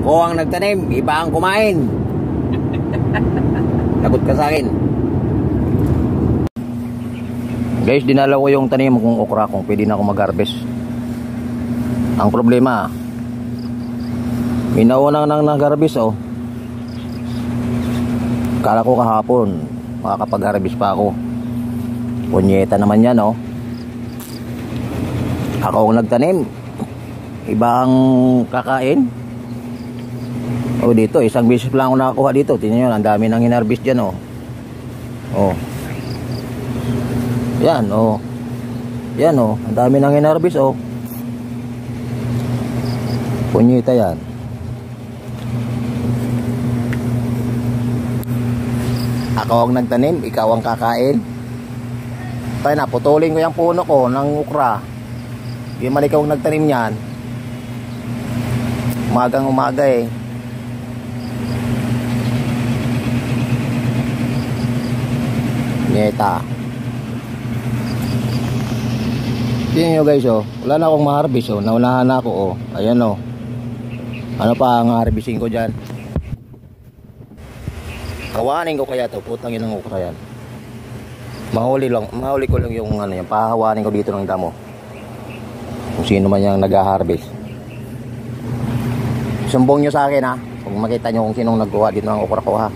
Ako ang nagtanim, iba ang kumain. Lagot ka sa akin. Guys, dinala ko yung tanim kong okra kung pwede na ako mag-harvest. Ang problema, minauna nang nag-harvest oh. Kala ko kahapon makakapag-harvest pa ako. Punyeta naman yan oh. Ako ang nagtanim, iba ang kakain. Oh, dito isang beses lang ako nakakuha dito. Tingnan nyo, ang dami nang hinarvest dyan oh. Oh. Yan oh. Yan oh, ang dami nang hinarvest oh. Punyeta yan. Ako ang nagtanim, ikaw ang kakain. Tayo na, putulin ko yung puno ko ng ukra. Yung man ikaw ang nagtanim yan. Umagang umaga eh. Nyeta. Tingnan nyo guys oh. Wala na akong ma-harvest oh. Naunahan na ako oh. Ayan oh. Ano pa ang harvesting ko dyan? Kawanin ko kaya to. Putang yun ang ukra yan. Mahuli ko lang yung ano yan. Pahawanin ko dito ng damo. Kung sino man yung nag-harvest. Sumbong nyo sa akin ha. Kung makita nyo kung sinong nagkuha dito ng ukra ko ha.